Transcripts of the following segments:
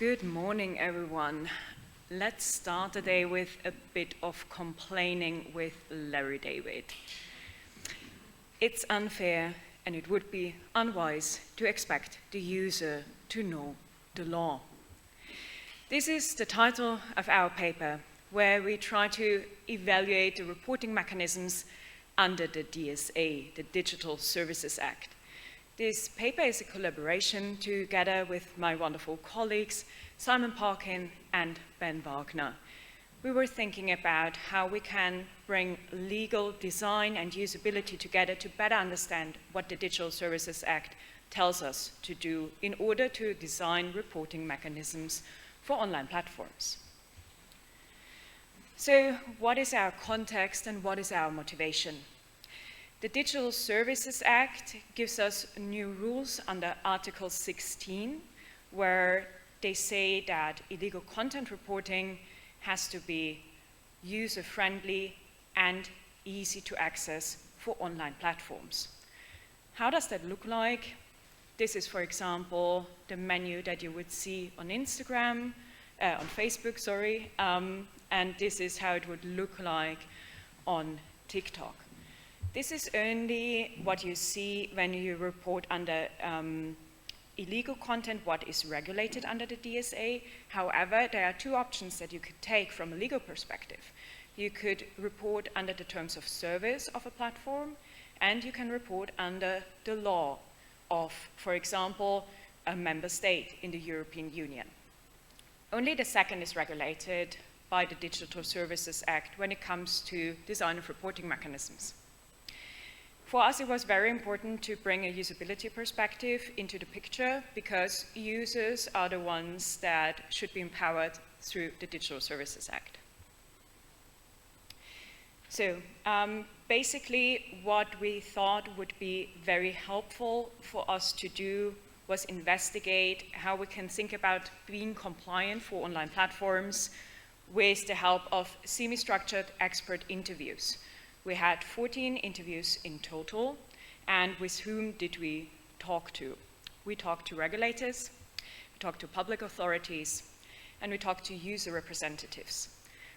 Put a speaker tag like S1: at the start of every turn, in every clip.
S1: Good morning, everyone. Let's start the day with a bit of complaining with Larry David. It's unfair and it would be unwise to expect the user to know the law. This is the title of our paper, where we try to evaluate the reporting mechanisms under the DSA, the Digital Services Act. This paper is a collaboration together with my wonderful colleagues, Simon Parkin and Ben Wagner. We were thinking about how we can bring legal design and usability together to better understand what the Digital Services Act tells us to do in order to design reporting mechanisms for online platforms. So, what is our context and what is our motivation? The Digital Services Act gives us new rules under Article 16, where they say that illegal content reporting has to be user-friendly and easy to access for online platforms. How does that look like? This is, for example, the menu that you would see on Instagram, on Facebook, and this is how it would look like on TikTok. This is only what you see when you report under illegal content, what is regulated under the DSA. However, there are two options that you could take from a legal perspective. You could report under the terms of service of a platform, and you can report under the law of, for example, a member state in the European Union. Only the second is regulated by the Digital Services Act when it comes to design of reporting mechanisms. For us, it was very important to bring a usability perspective into the picture because users are the ones that should be empowered through the Digital Services Act. So basically, what we thought would be very helpful for us to do was investigate how we can think about being compliant for online platforms with the help of semi-structured expert interviews. We had 14 interviews in total, and with whom did we talk to? We talked to regulators, we talked to public authorities, and we talked to user representatives.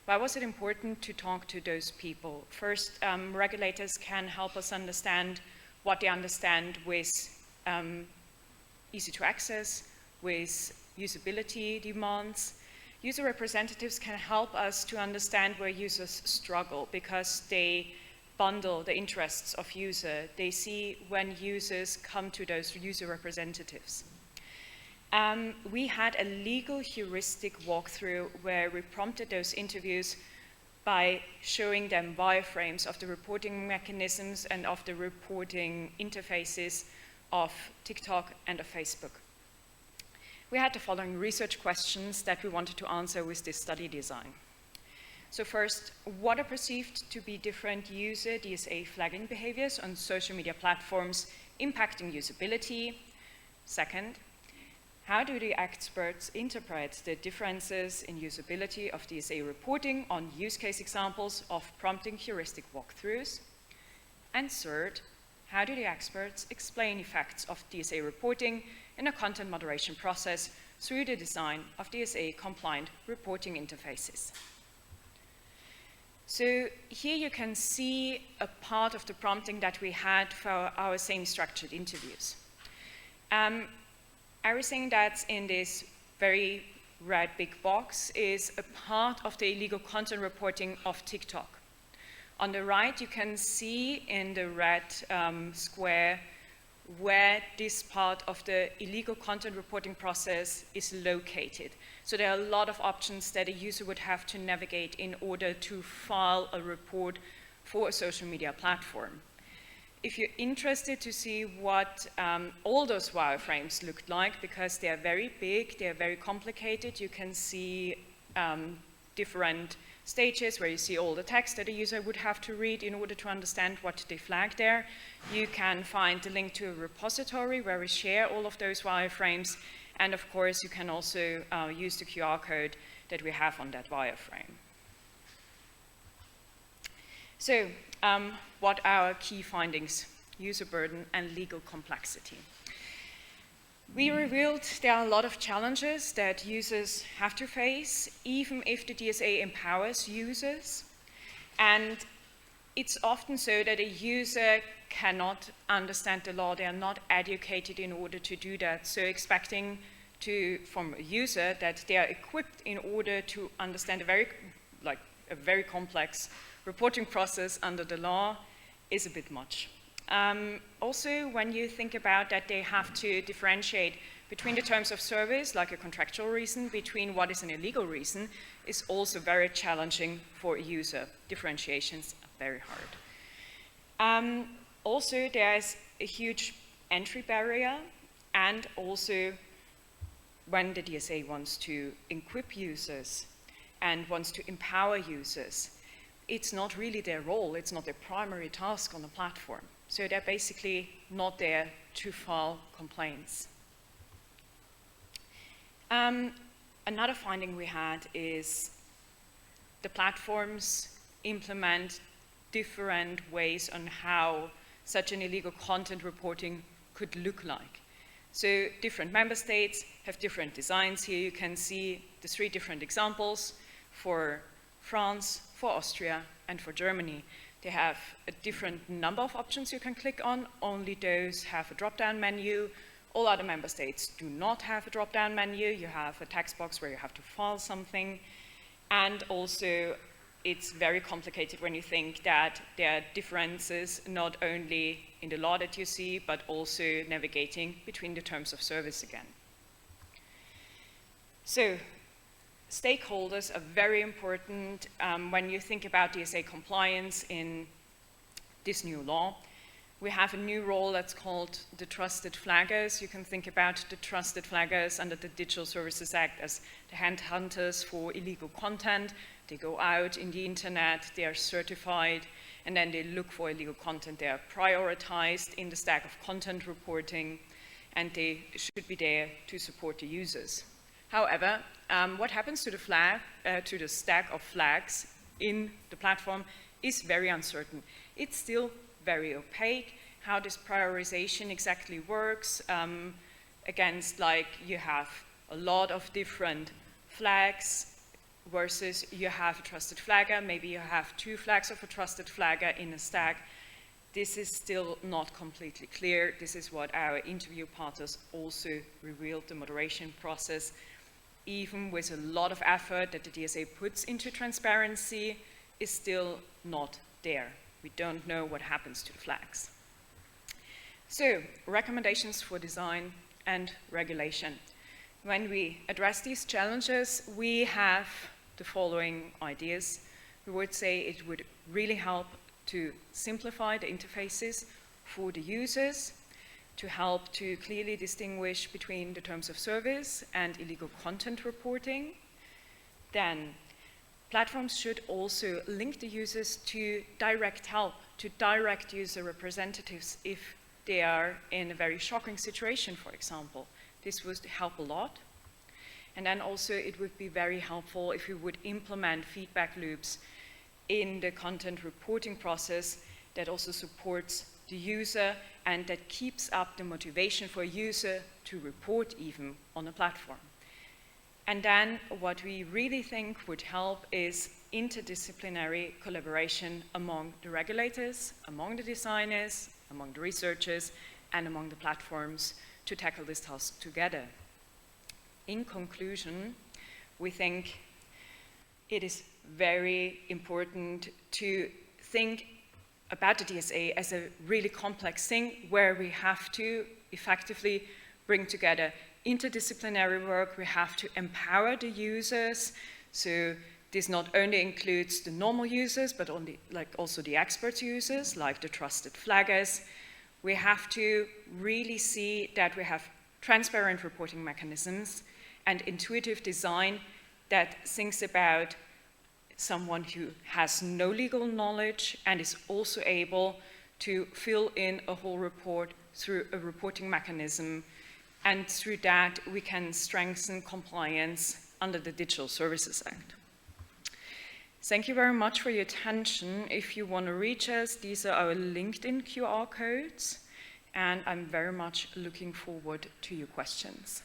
S1: Why was it important to talk to those people? First, regulators can help us understand what they understand with easy to access, with usability demands. User representatives can help us to understand where users struggle because they bundle the interests of users. They see when users come to those user representatives. We had a legal heuristic walkthrough where we prompted those interviews by showing them wireframes of the reporting mechanisms and of the reporting interfaces of TikTok and of Facebook. We had the following research questions that we wanted to answer with this study design. So first, what are perceived to be different user DSA flagging behaviors on social media platforms impacting usability? Second, how do the experts interpret the differences in usability of DSA reporting on use case examples of prompting heuristic walkthroughs? And third, how do the experts explain effects of DSA reporting in a content moderation process through the design of DSA-compliant reporting interfaces? So here you can see a part of the prompting that we had for our semi-structured interviews. Everything that's in this very red big box is a part of the illegal content reporting of TikTok. On the right, you can see in the red square where this part of the illegal content reporting process is located. So there are a lot of options that a user would have to navigate in order to file a report for a social media platform. If you're interested to see what all those wireframes looked like, because they are very big, they are very complicated, you can see different stages where you see all the text that a user would have to read in order to understand what they flagged there. You can find the link to a repository where we share all of those wireframes, and of course you can also use the QR code that we have on that wireframe. So, what are our key findings? User burden and legal complexity. We revealed there are a lot of challenges that users have to face, even if the DSA empowers users. And it's often so that a user cannot understand the law. They are not educated in order to do that. So expecting from a user that they are equipped in order to understand a very complex reporting process under the law is a bit much. Also, when you think about that they have to differentiate between the terms of service, like a contractual reason, between what is an illegal reason, is also very challenging for a user. Differentiations are very hard. Also, there's a huge entry barrier, and also when the DSA wants to equip users and wants to empower users, it's not really their role, it's not their primary task on the platform. So they're basically not there to file complaints. Another finding we had is the platforms implement different ways on how such an illegal content reporting could look like. So different member states have different designs. Here you can see the 3 different examples for France, for Austria, and for Germany. They have a different number of options you can click on. Only those have a drop-down menu. All other member states do not have a drop-down menu. You have a text box where you have to file something. And also, it's very complicated when you think that there are differences not only in the law that you see, but also navigating between the terms of service again. So, stakeholders are very important when you think about DSA compliance in this new law. We have a new role that's called the trusted flaggers. You can think about the trusted flaggers under the Digital Services Act as the handhunters for illegal content. They go out in the internet, they are certified, and then they look for illegal content. They are prioritized in the stack of content reporting, and they should be there to support the users. However, what happens to the stack of flags in the platform is very uncertain. It's still very opaque how this prioritization exactly works against, like, you have a lot of different flags versus you have a trusted flagger. Maybe you have 2 flags of a trusted flagger in a stack. This is still not completely clear. This is what our interview partners also revealed. The moderation process, even with a lot of effort that the DSA puts into transparency, is still not there. We don't know what happens to the flags. So, recommendations for design and regulation. When we address these challenges, we have the following ideas. We would say it would really help to simplify the interfaces for the users, to help to clearly distinguish between the terms of service and illegal content reporting. Then, platforms should also link the users to direct help, to direct user representatives if they are in a very shocking situation, for example. This would help a lot. And then also it would be very helpful if we would implement feedback loops in the content reporting process that also supports the user and that keeps up the motivation for a user to report even on a platform. And then what we really think would help is interdisciplinary collaboration among the regulators, among the designers, among the researchers, and among the platforms to tackle this task together. In conclusion, we think it is very important to think about the DSA as a really complex thing where we have to effectively bring together interdisciplinary work. We have to empower the users. So this not only includes the normal users, but also the expert users, like the trusted flaggers. We have to really see that we have transparent reporting mechanisms and intuitive design that thinks about someone who has no legal knowledge and is also able to fill in a whole report through a reporting mechanism. And through that, we can strengthen compliance under the Digital Services Act. Thank you very much for your attention. If you want to reach us, these are our LinkedIn QR codes. and I'm very much looking forward to your questions.